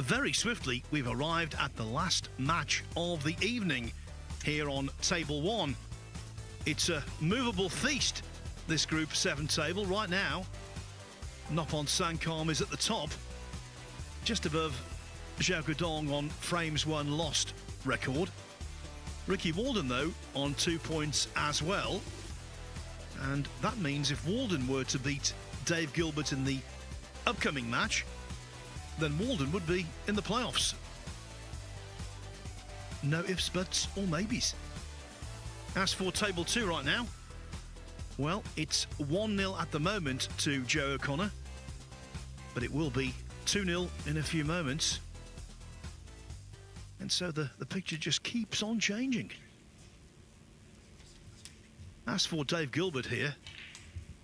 very swiftly, we've arrived at the last match of the evening here on Table 1. It's a movable feast, this Group 7 table. Right now, Noppon Sankam is at the top, just above Zhao Guodong on frames won lost record. Ricky Walden, though, on 2 points as well. And that means if Walden were to beat Dave Gilbert in the upcoming match, then Walden would be in the playoffs. No ifs, buts or maybes. As for Table 2 right now, well, it's 1-0 at the moment to Joe O'Connor, but it will be 2-0 in a few moments. And so the picture just keeps on changing. As for Dave Gilbert here,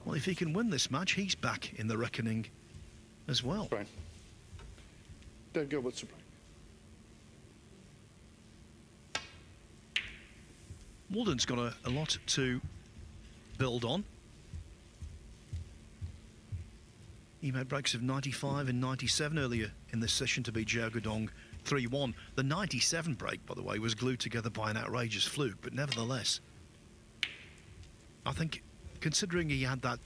well, if he can win this match, he's back in the reckoning as well. Right. Dave Gilbert's to play. Walden's got a lot to build on. He made breaks of 95 and 97 earlier in this session to beat Zhao Guodong 3-1. The 97 break, by the way, was glued together by an outrageous fluke, but nevertheless, I think, considering he had that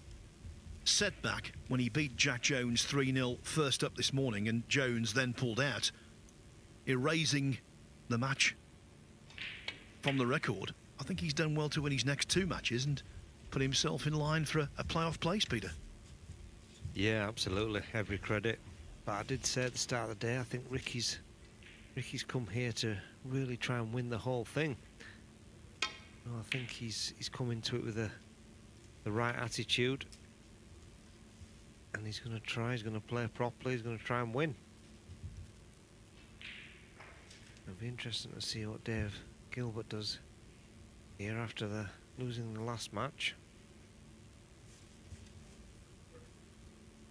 setback when he beat Jack Jones 3-0 first up this morning and Jones then pulled out, erasing the match from the record, I think he's done well to win his next two matches and put himself in line for a playoff place, Peter. Yeah, absolutely. Every credit. But I did say at the start of the day, I think Ricky's come here to really try and win the whole thing. Well, I think he's come into it with the right attitude. And he's going to try, he's going to play properly, he's going to try and win. It'll be interesting to see what Dave Gilbert does here after losing the last match.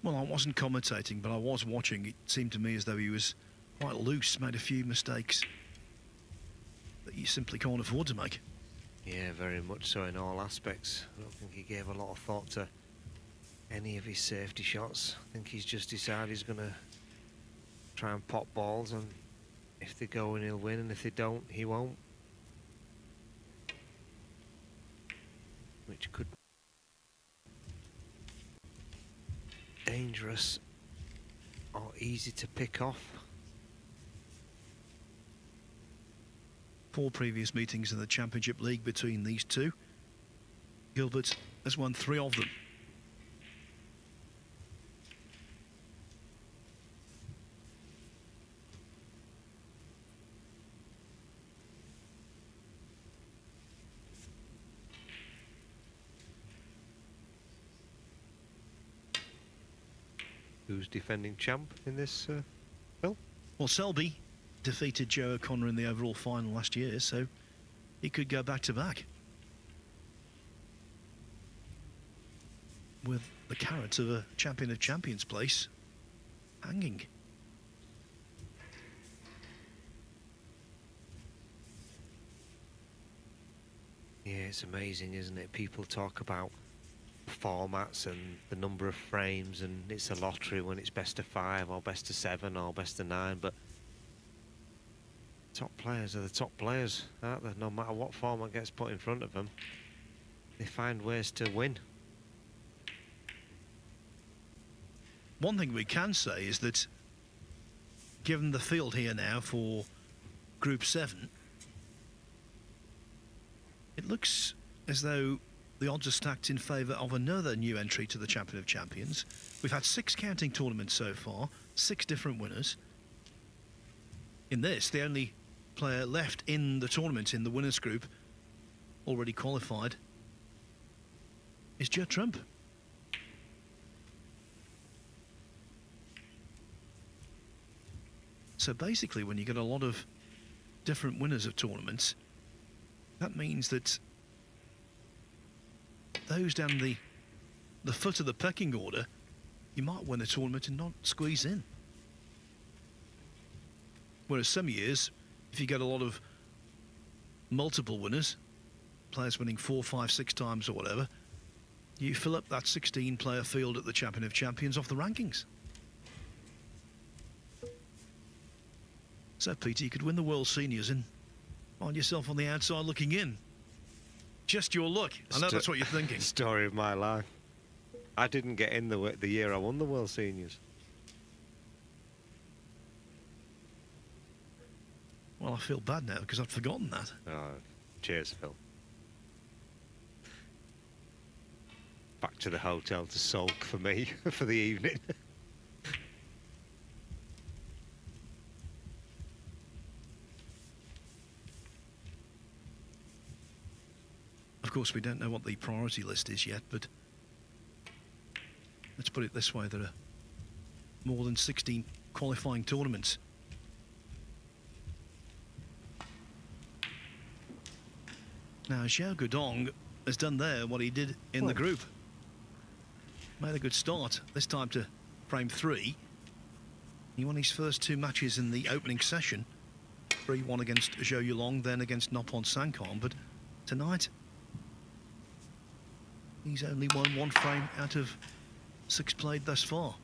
Well, I wasn't commentating, but I was watching. It seemed to me as though he was quite loose, made a few mistakes that you simply can't afford to make. Yeah, very much so in all aspects. I don't think he gave a lot of thought to any of his safety shots. I think he's just decided he's going to try and pop balls, and if they go in, he'll win, and if they don't, he won't. Which could be dangerous or easy to pick off. 4 previous meetings in the Championship League between these two. Gilbert has won 3 of them. Who's defending champ in this, Phil? Well, Selby defeated Joe O'Connor in the overall final last year, so he could go back to back with the carrot of a champion of champions place hanging. Yeah, it's amazing, isn't it? People talk about formats and the number of frames, and it's a lottery when it's best of 5 or best of 7 or best of 9, but top players are the top players, aren't they? No matter what format gets put in front of them, they find ways to win. One thing we can say is that given the field here now for Group 7, it looks as though the odds are stacked in favour of another new entry to the Champion of Champions. We've had 6 counting tournaments so far, 6 different winners. In this, the only player left in the tournament in the winners group, already qualified, is Joe Trump. So basically, when you get a lot of different winners of tournaments, that means that those down the foot of the pecking order, you might win a tournament and not squeeze in. Whereas some years, if you get a lot of multiple winners, players winning 4, 5, 6 times or whatever, you fill up that 16-player field at the Champion of Champions off the rankings. So, Peter, you could win the World Seniors and find yourself on the outside looking in. Just your luck. I know that's what you're thinking. Story of my life. I didn't get in the year I won the World Seniors. Well, I feel bad now because I'd forgotten that. Oh, cheers, Phil. Back to the hotel to sulk for me for the evening. Of course, we don't know what the priority list is yet, but let's put it this way. There are more than 16 qualifying tournaments. Now, Xiao Guodong has done there what he did in the group. Made a good start, this time to frame 3. He won his first 2 matches in the opening session. 3-1 against Zhou Yulong, then against Noppon Sankon. But tonight, he's only won 1 frame out of 6 played thus far.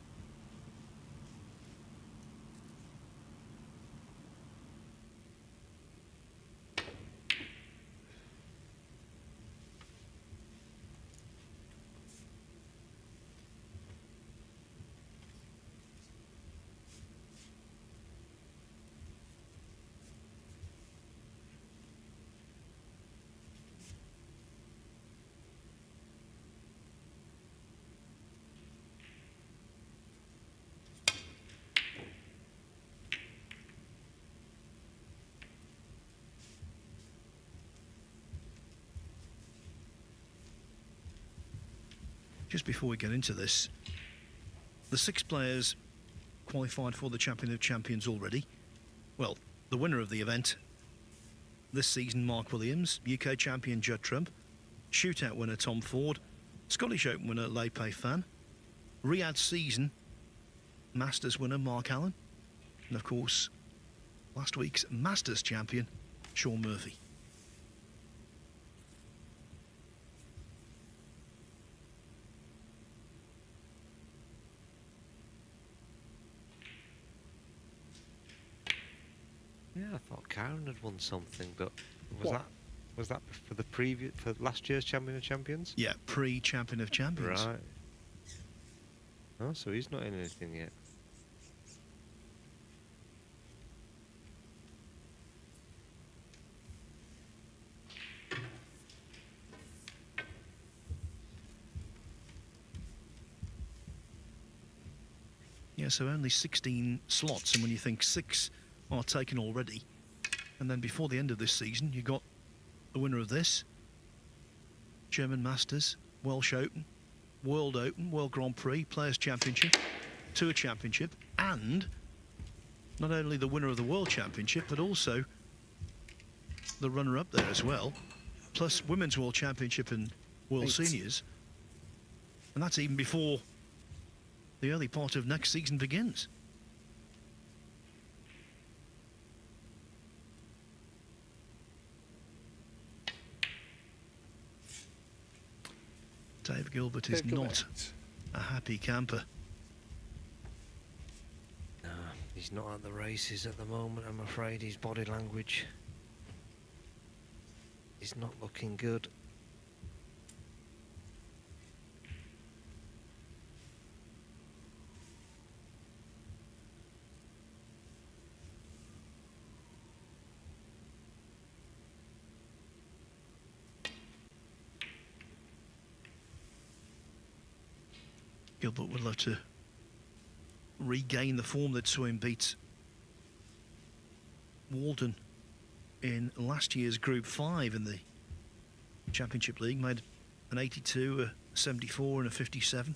Just before we get into this, the 6 players qualified for the Champion of Champions already. Well, the winner of the event this season, Mark Williams, UK champion Judd Trump, shootout winner Tom Ford, Scottish Open winner Lei Pei Fan, Riyadh season Masters winner Mark Allen, and of course, last week's Masters champion Shaun Murphy. Yeah, I thought Karen had won something, but What? was that for the for last year's Champion of Champions? Yeah, pre-Champion of Champions. Right. Oh, so he's not in anything yet. Yeah, so only 16 slots, and when you think 6 are taken already, and then before the end of this season, you got the winner of this, German Masters, Welsh Open, World Open, World Grand Prix, Players Championship, Tour Championship, and not only the winner of the World Championship, but also the runner-up there as well, plus Women's World Championship and World 8. Seniors, and that's even before the early part of next season begins. Dave Gilbert is not a happy camper. No, he's not at the races at the moment, I'm afraid. His body language is not looking good. Gilbert would love to regain the form that saw him beat Walden in last year's Group 5 in the Championship League. Made an 82, a 74 and a 57.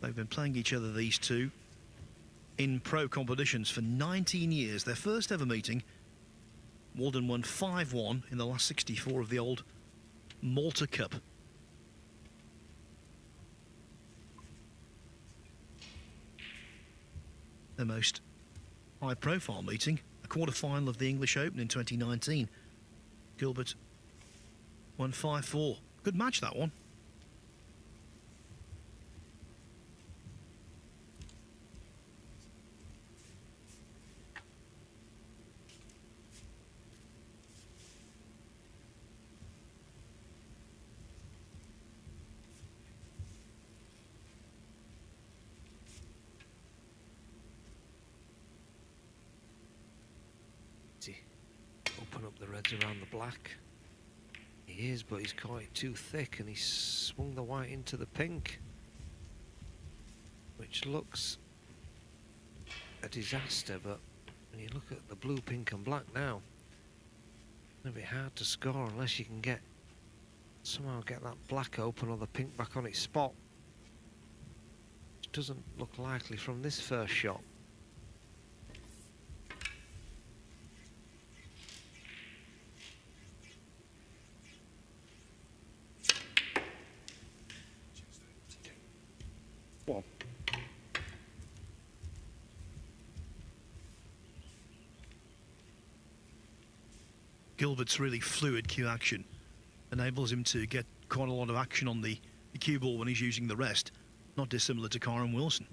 They've been playing each other, these two, in pro competitions for 19 years. Their first ever meeting, Walden won 5-1 in the last 64 of the old Malta Cup. Their most high-profile meeting, a quarter-final of the English Open in 2019. Gilbert won 5-4. Good match, that one. Open up the reds around the black. He is, but he's caught it too thick and he swung the white into the pink, which looks a disaster. But when you look at the blue, pink and black now, it's going to be hard to score unless you can somehow get that black open or the pink back on its spot, which doesn't look likely from this first shot. One. Gilbert's really fluid cue action enables him to get quite a lot of action on the cue ball when he's using the rest, not dissimilar to Kyron Wilson.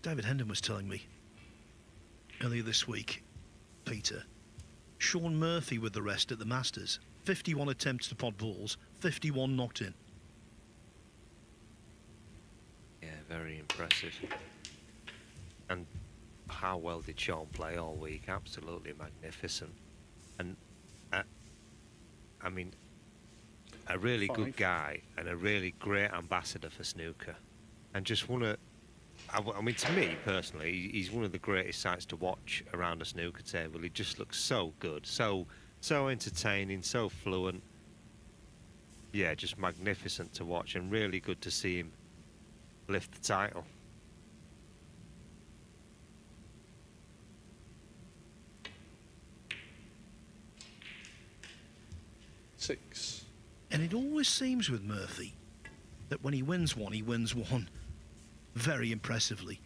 David Hendon was telling me earlier this week, Peter, Sean Murphy with the rest at the Masters, 51 attempts to pot balls, 51 knocked in. Yeah, very impressive. And how well did Sean play all week? Absolutely magnificent. And I mean, a really good guy and a really great ambassador for snooker. And just I mean, to me personally, he's one of the greatest sights to watch around a snooker table. He just looks so good, so entertaining, so fluent. Yeah, just magnificent to watch and really good to see him lift the title. Six. And it always seems with Murphy that when he wins one very impressively.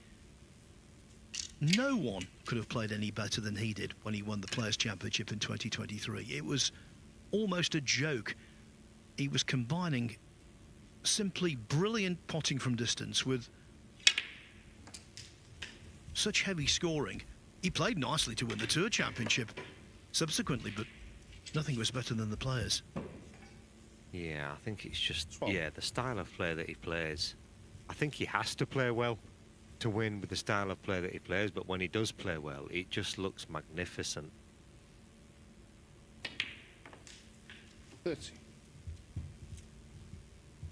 No one could have played any better than he did when he won the Players' Championship in 2023. It was almost a joke. He was combining simply brilliant potting from distance with such heavy scoring. He played nicely to win the Tour Championship subsequently, but nothing was better than the Players. Yeah, I think it's just, yeah, the style of play that he plays. I think he has to play well to win with the style of play that he plays, but when he does play well, it just looks magnificent. 30.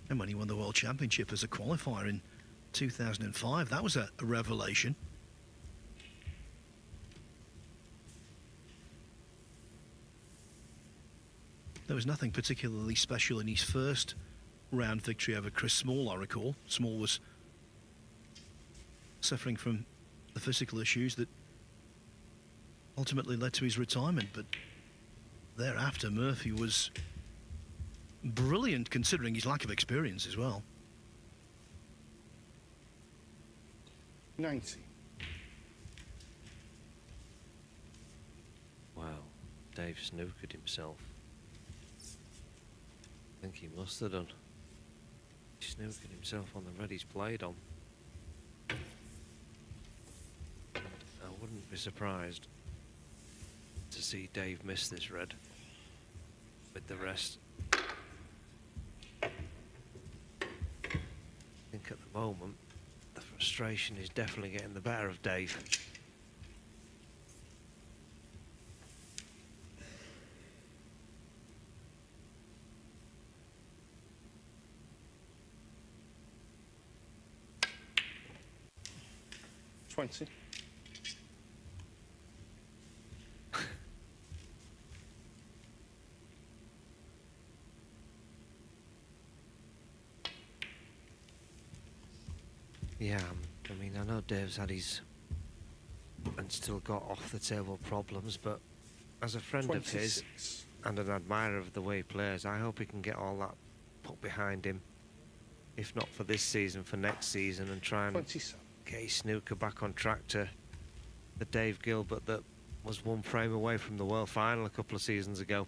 And when he won the World Championship as a qualifier in 2005, that was a revelation. There was nothing particularly special in his first round victory over Chris Small, I recall. Small was suffering from the physical issues that ultimately led to his retirement, but thereafter Murphy was brilliant considering his lack of experience as well. 90. Wow, Dave snookered himself. I think he must have done. He snookered himself on the red he's played on. I wouldn't be surprised to see Dave miss this red with the rest. I think at the moment the frustration is definitely getting the better of Dave. $20. Yeah, I mean, I know Dave's had his and still got off the table problems, but as a friend 26. of his and an admirer of the way he plays, I hope he can get all that put behind him, if not for this season, for next season, and try and 27. get his snooker back on track to the Dave Gilbert that was one frame away from the World Final a couple of seasons ago.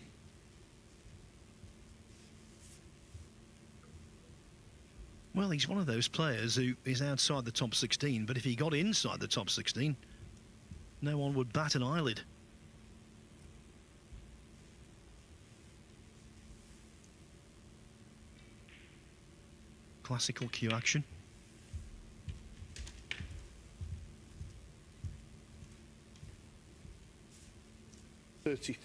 Well, he's one of those players who is outside the top 16, but if he got inside the top 16, no one would bat an eyelid. Classical cue action. $33.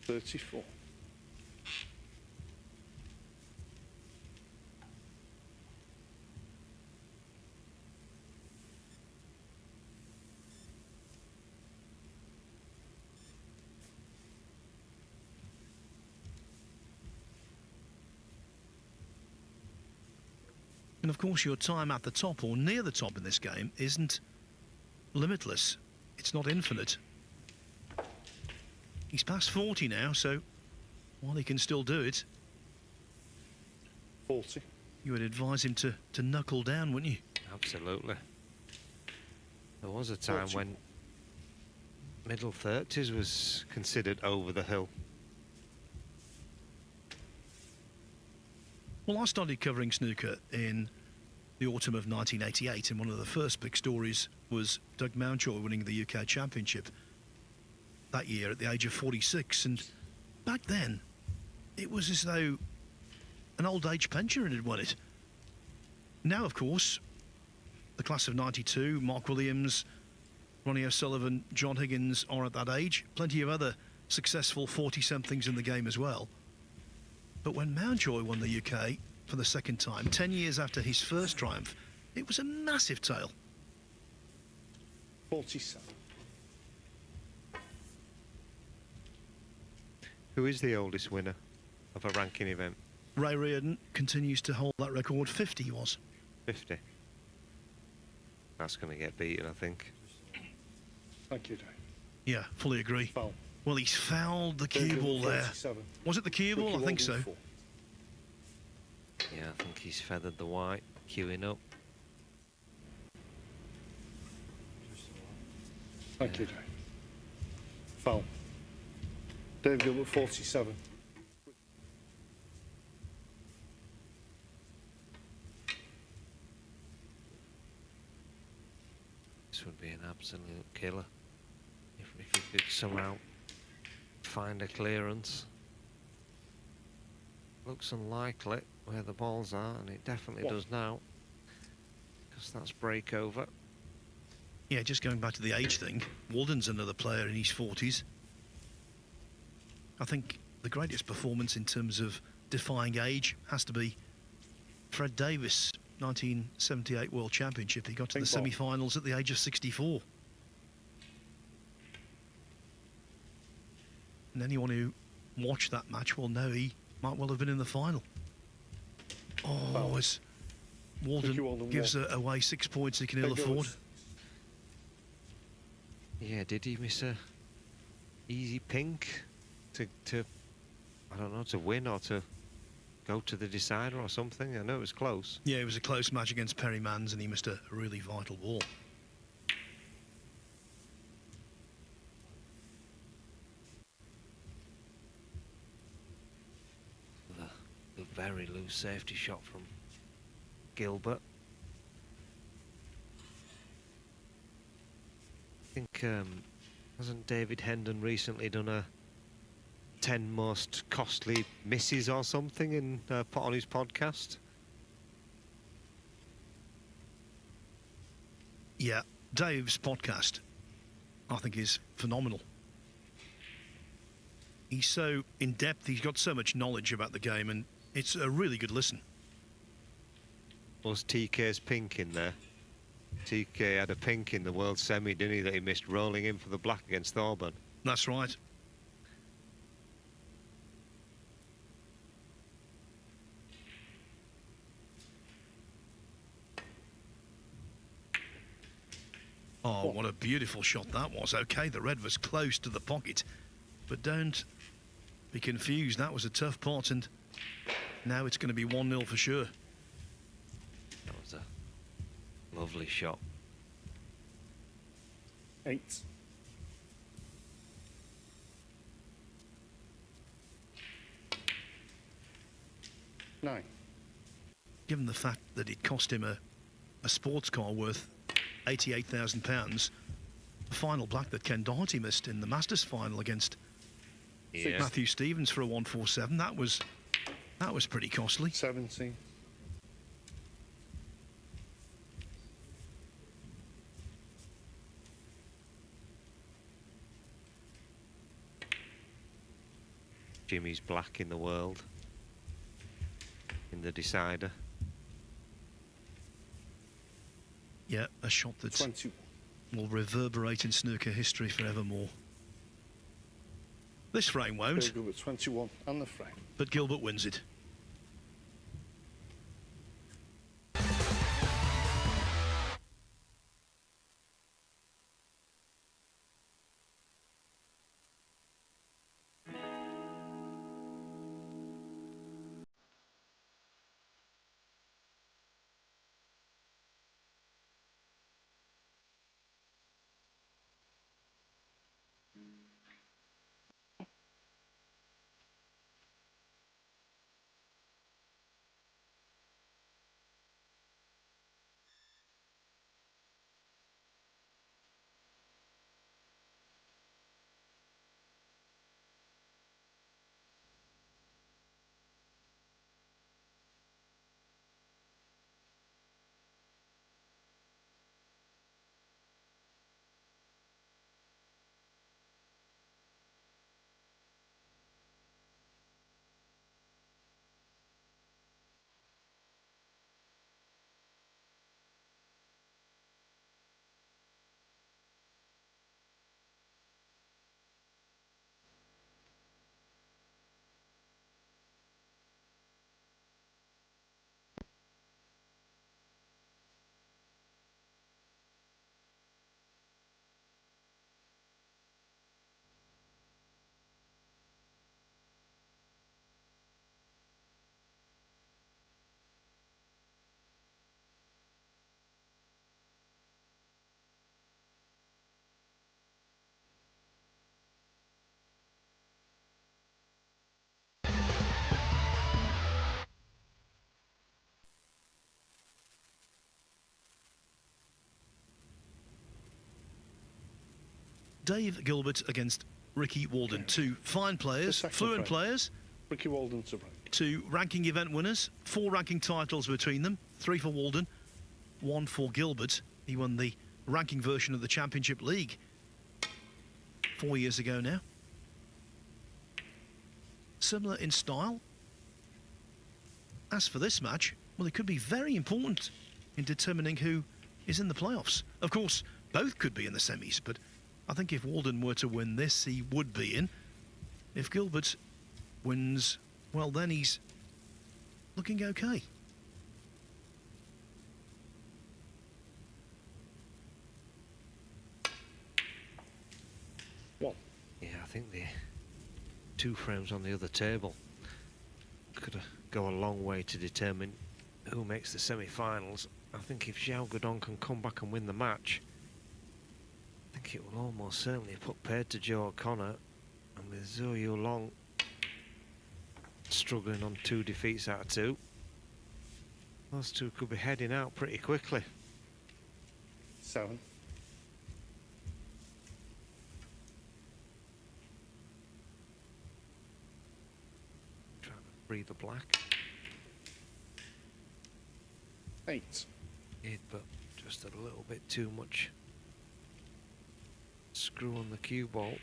$34. And of course your time at the top or near the top in this game isn't limitless. It's not infinite. He's past 40 now, so while he can still do it, 40. you would advise him to knuckle down, wouldn't you? Absolutely. There was a time 40. when middle 30s was considered over the hill. Well, I started covering snooker in the autumn of 1988, and one of the first big stories was Doug Mountjoy winning the UK Championship that year at the age of 46. And back then, it was as though an old age pensioner had won it. Now, of course, the class of 92, Mark Williams, Ronnie O'Sullivan, John Higgins are at that age. Plenty of other successful 40-somethings in the game as well. But when Mountjoy won the UK for the second time, 10 years after his first triumph, it was a massive tale. 47. Who is the oldest winner of a ranking event? Ray Reardon continues to hold that record. 50 he was. 50. That's going to get beaten, I think. Thank you, Dave. Yeah, fully agree. Foul. Well, he's fouled the cue ball there. 47. Was it the cue ball? I think so. 4. Yeah, I think he's feathered the white, queuing up. Thank you, Dave. Foul. Dave Gilbert, 47. This would be an absolute killer if Ricky could somehow find a clearance. Looks unlikely where the balls are, and it definitely does now, because that's break over. Yeah, just going back to the age thing, Walden's another player in his 40s. I think the greatest performance in terms of defying age has to be Fred Davis, 1978 World Championship. He got to the semi-finals at the age of 64. And anyone who watched that match will know he might well have been in the final. Oh, as Walden gives away 6 points he can ill afford. Yeah, did he miss a easy pink to I don't know, to win or to go to the decider or something? I know it was close. Yeah, it was a close match against Perry Mans, and he missed a really vital ball. The very loose safety shot from Gilbert. I think hasn't David Hendon recently done a 10 most costly misses or something and put on his podcast? Yeah, Dave's podcast, I think, is phenomenal. He's so in-depth, he's got so much knowledge about the game, and it's a really good listen. Was TK's pink in there? TK had a pink in the World Semi, didn't he, that he missed rolling in for the black against Thorburn? That's right. Oh, what a beautiful shot that was. OK, the red was close to the pocket, but don't be confused. That was a tough pot, and now it's going to be 1-0 for sure. That was Lovely shot. 8. 9. Given the fact that it cost him a sports car worth £88,000, the final black that Ken Doherty missed in the Masters final against Yeah. Matthew Stevens for a 147, that was pretty costly. 17. Jimmy's black in the world. In the decider. Yeah, a shot that 20. will reverberate in snooker history forevermore. This frame won't, Dave Gilbert 21 and the frame. but Gilbert wins it. Dave Gilbert against Ricky Walden. Two fine players, fluent players. Ricky Walden to break. Two ranking event winners. 4 ranking titles between them. 3 for Walden, 1 for Gilbert. He won the ranking version of the Championship League 4 years ago now. Similar in style. As for this match, well, it could be very important in determining who is in the playoffs. Of course, both could be in the semis, but I think if Walden were to win this, he would be in. If Gilbert wins, well, then he's looking okay. One. Yeah, I think the 2 frames on the other table could go a long way to determine who makes the semi-finals. I think if Zhao Guodong can come back and win the match, I think it will almost certainly put paid to Joe O'Connor, and with Zhou Yulong struggling on 2 defeats out of 2, those two could be heading out pretty quickly. 7. Trying to free the black. 8. But just a little bit too much screw on the cue ball.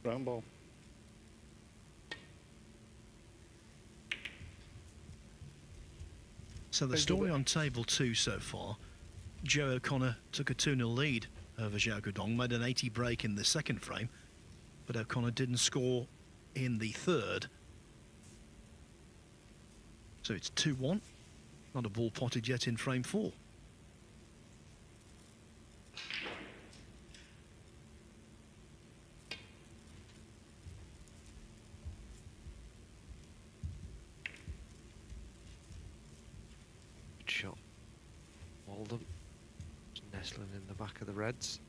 Round ball. So the story on table 2 so far, Joe O'Connor took a 2-0 lead over Zhao Guodong, made an 80 break in the second frame, but O'Connor didn't score in the third. So it's 2-1, not a ball potted yet in frame 4. Oldham. Nestling in the back of the Reds.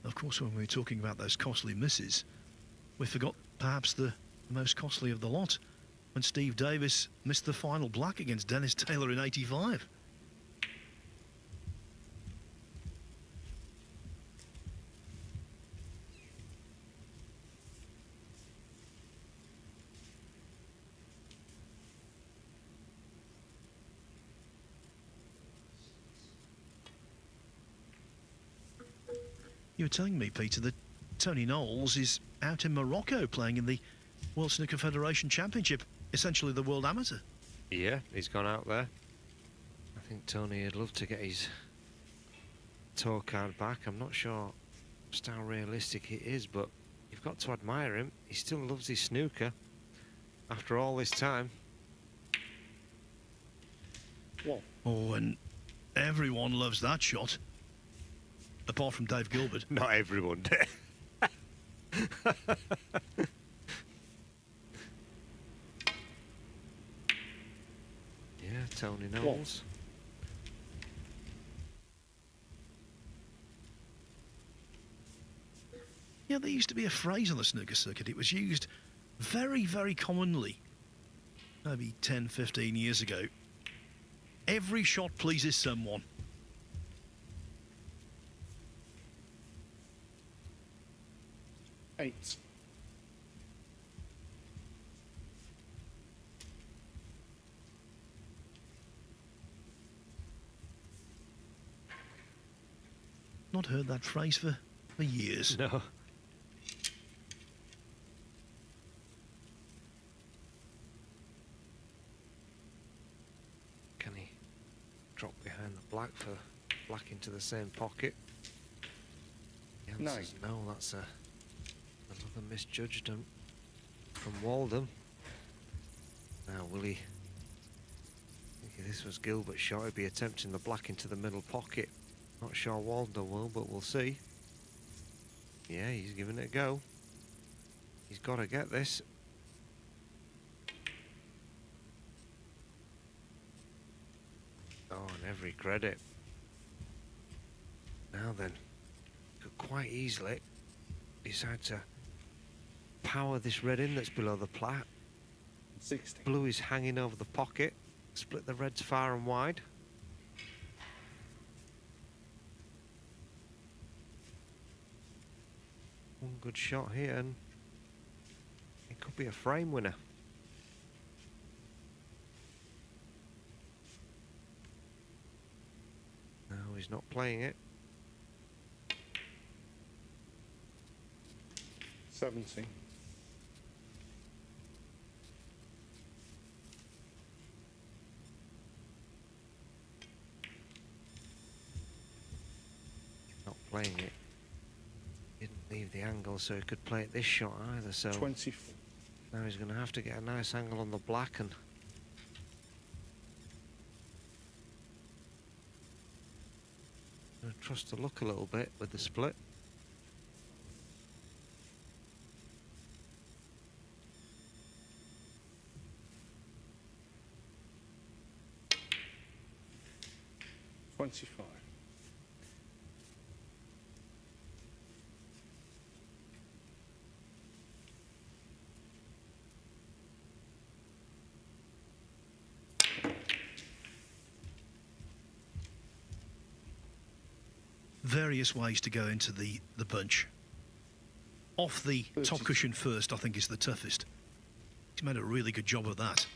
Of course, when we were talking about those costly misses, we forgot perhaps the most costly of the lot, when Steve Davis missed the final black against Dennis Taylor in 85. You were telling me, Peter, that Tony Knowles is out in Morocco playing in the World Snooker Federation Championship, essentially the World Amateur. Yeah, he's gone out there. I think Tony would love to get his tour card back. I'm not sure just how realistic it is, but you've got to admire him. He still loves his snooker after all this time. One. Oh, and everyone loves that shot. Apart from Dave Gilbert. Not everyone did. Yeah, Tony Knowles. Yeah, there used to be a phrase on the snooker circuit. It was used very, very commonly, maybe 10, 15 years ago. Every shot pleases someone. Eight. Not heard that phrase for years. No. Can he drop behind the black for black into the same pocket? The answer is no. That's another misjudged him from Waldham. Now, will he? I think if this was Gilbert's shot, he'd be attempting the black into the middle pocket. Not sure Waldham will, but we'll see. Yeah, he's giving it a go. He's got to get this. Oh, and every credit. Now then, could quite easily decide to power this red in that's below the plat. 60. Blue is hanging over the pocket. Split the reds far and wide. One good shot here and it could be a frame winner. No, he's not playing it. 70. Not playing it. Didn't leave the angle so he could play it this shot either, so 24. now he's going to have to get a nice angle on the black and trust the luck a little bit with the split. $25. Various ways to go into the bunch. Off the top cushion first, I think, is the toughest. He's made a really good job of that.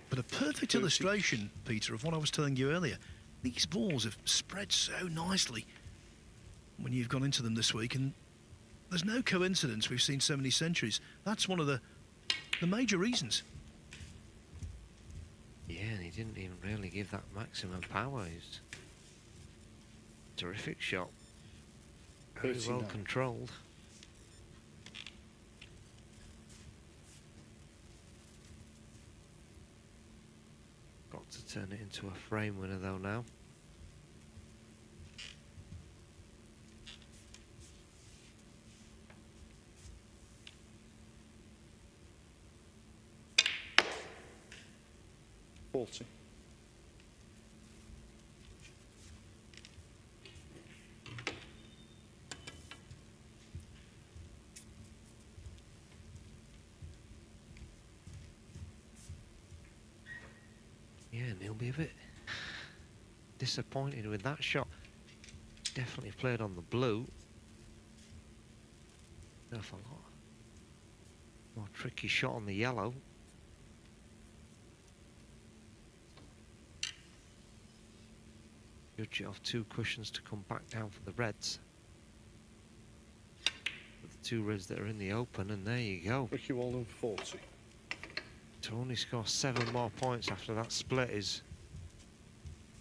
But a perfect illustration, Peter, of what I was telling you earlier. These balls have spread so nicely when you've gone into them this week, and there's no coincidence we've seen so many centuries. That's one of the major reasons. Yeah, and he didn't even really give that maximum power. He's terrific shot. Very well controlled. Got to Turn it into a frame winner though now. $40. Yeah, and he'll be a bit disappointed with that shot. Definitely played on the blue. There's a lot more tricky shot on the yellow. Judge it off 2 cushions to come back down for the reds. With the 2 reds that are in the open, and there you go. Ricky Walden, 40. To only score 7 more points after that split is,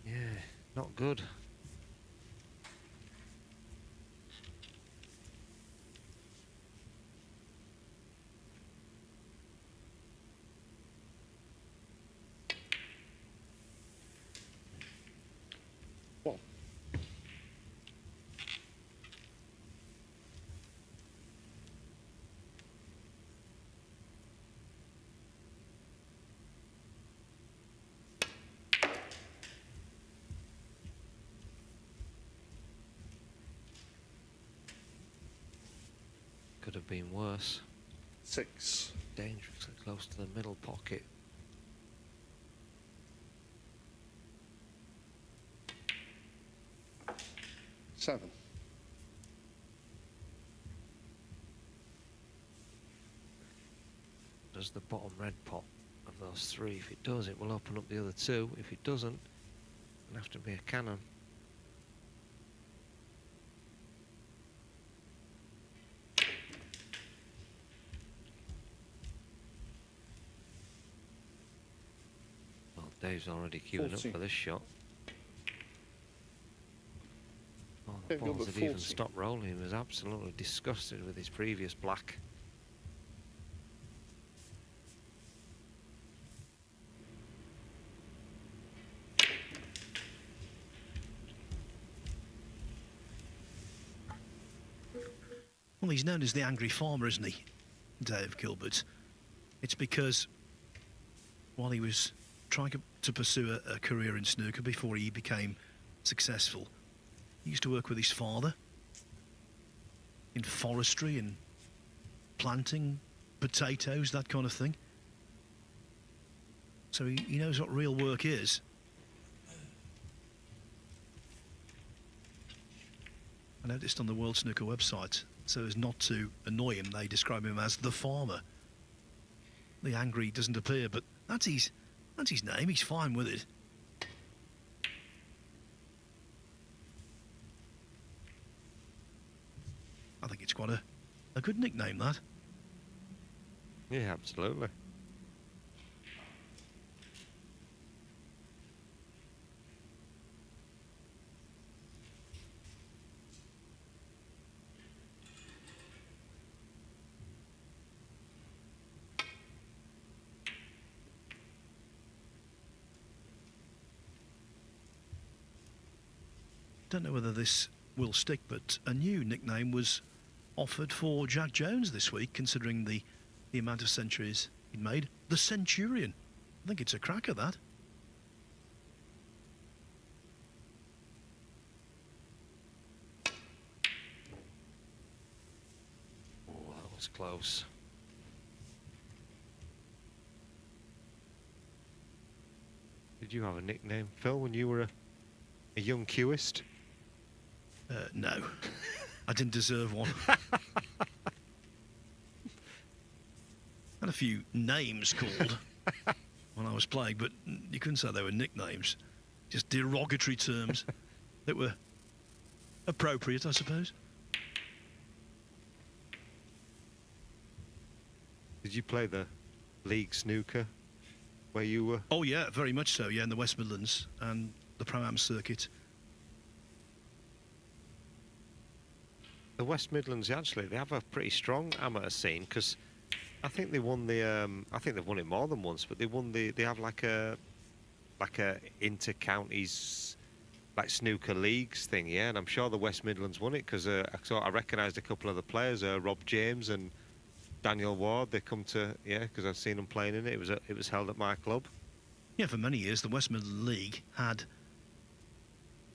yeah, not good. One. Could have been worse. 6. Dangerously close to the middle pocket. $7. Does the bottom red pot of those 3? If it does, it will open up the other 2. If it doesn't, it'll have to be a cannon. Well, Dave's already queuing 40. up for this shot. Oh, the Dave got balls the had even 40. stopped rolling. He was absolutely disgusted with his previous black. Well, he's known as the angry farmer, isn't he, Dave Gilbert? It's because while he was trying to pursue a career in snooker before he became successful, he used to work with his father in forestry and planting potatoes, that kind of thing. So he knows what real work is. I noticed on the World Snooker website, so as not to annoy him, they describe him as the farmer. The angry doesn't appear, but that's his name. He's fine with it. I think it's quite a good nickname, that. Yeah, absolutely. Don't know whether this will stick, but a new nickname was offered for Jack Jones this week, considering the amount of centuries he'd made. The Centurion. I think it's a cracker, that. Oh, that was close. Did you have a nickname, Phil, when you were a young cueist? No. I didn't deserve one. Had a few names called when I was playing, but you couldn't say they were nicknames. Just derogatory terms that were appropriate, I suppose. Did you play the league snooker where you were? Oh, yeah, very much so, yeah, in the West Midlands and the Pro-Am circuit. The West Midlands, actually, they have a pretty strong amateur scene, because I think they won the I think they've won it more than once, but they have like like a inter-counties, like snooker leagues thing, yeah. And I'm sure the West Midlands won it because I recognised a couple of the players, Rob James and Daniel Ward. They come to, yeah, because I've seen them playing in it. It was held at my club. Yeah, for many years the West Midland League had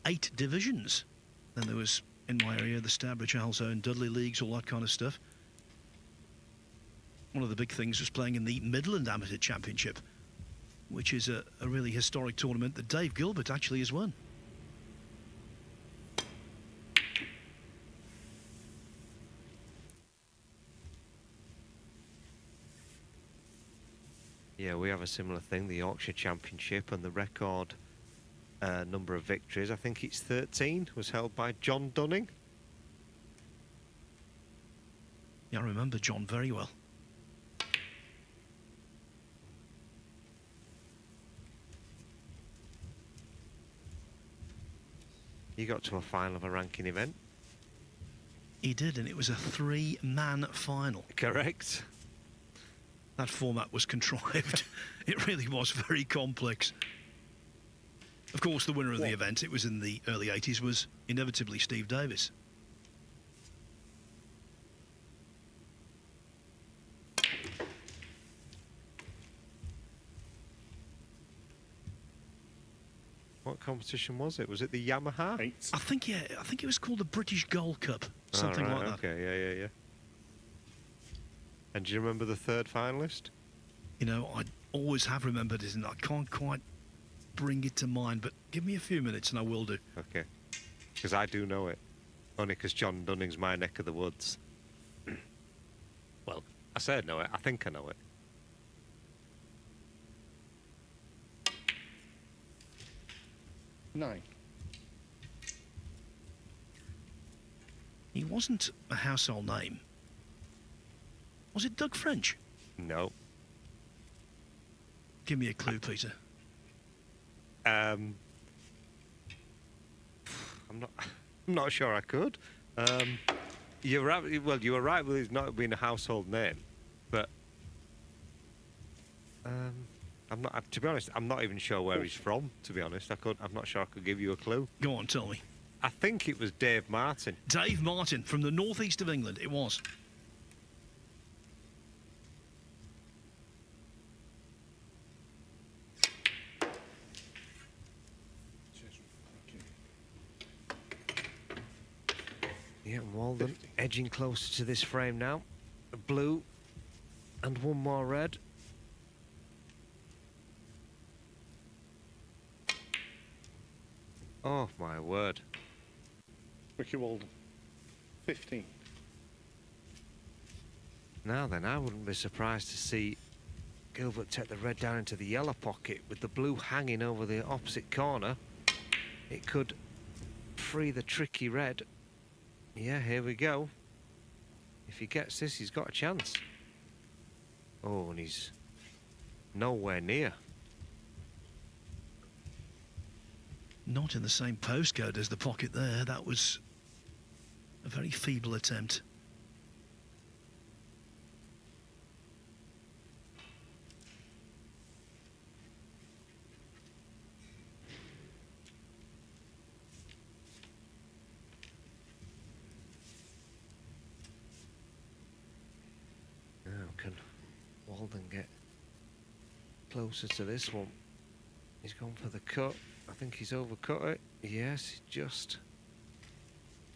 8 divisions. Then there was, in my area, the Stourbridge Alzone, Dudley Leagues, all that kind of stuff. One of the big things was playing in the Midland Amateur Championship, which is a really historic tournament that Dave Gilbert actually has won. Yeah, we have a similar thing, the Yorkshire Championship, and the record number of victories, I think it's 13, was held by John Dunning. Yeah, I remember John very well. He got to a final of a ranking event. He did, and it was a 3-man final. Correct. That format was contrived. It really was very complex. Of course, the winner of the event, it was in the early 80s, was inevitably Steve Davis. What competition was it? Was it the Yamaha? 8. I think it was called the British Gold Cup, something right, like that. Okay, yeah. And do you remember the third finalist? You know, I always have remembered it, and I can't quite bring it to mind, but give me a few minutes and I will do. Okay. Because I do know it. Only because John Dunning's my neck of the woods. Well, I say I know it. I think I know it. 9. He wasn't a household name. Was it Doug French? No. Give me a clue, Peter. I'm not sure I could. You're right. Well, you were right with it not being a household name, but I'm not. To be honest, I'm not even sure where he's from. To be honest, I'm not sure I could give you a clue. Go on, tell me. I think it was Dave Martin. Dave Martin from the northeast of England. It was. Yeah, Walden edging closer to this frame now. A blue and one more red. Oh, my word. Ricky Walden. 15. Now then, I wouldn't be surprised to see Gilbert take the red down into the yellow pocket with the blue hanging over the opposite corner. It could free the tricky red. Yeah, here we go. If he gets this, he's got a chance. Oh, and he's nowhere near. Not in the same postcode as the pocket there. That was a very feeble attempt. Now can Walden get closer to this one? He's gone for the cut. I think he's overcut it. Yes, just.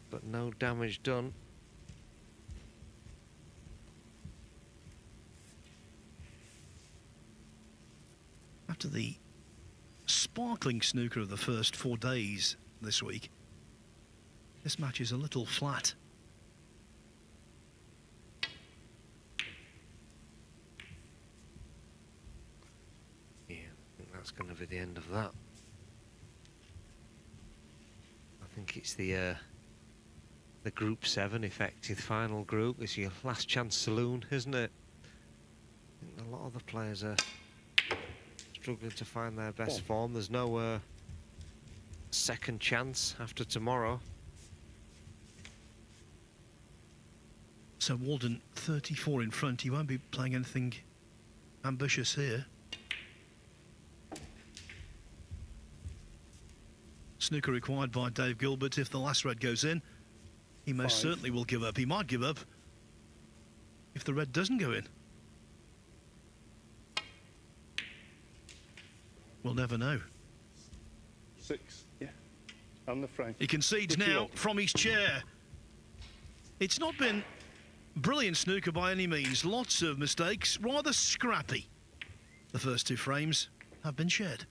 But no damage done. After the sparkling snooker of the first 4 days this week, this match is a little flat. Yeah, I think that's going to be the end of that. I think it's the Group 7 effective final group. It's your last chance saloon, isn't it? I think a lot of the players are struggling to find their best form. There's no second chance after tomorrow. So Walden 34 in front. He won't be playing anything ambitious here. snooker required by Dave Gilbert. If the last red goes in, he most 5. certainly will give up. He might give up if the red doesn't go in. We'll never know. 6. Yeah. And the frame. He concedes Ricky now Walton. from his chair. It's not been brilliant snooker by any means. Lots of mistakes, rather scrappy. The first 2 frames have been shared.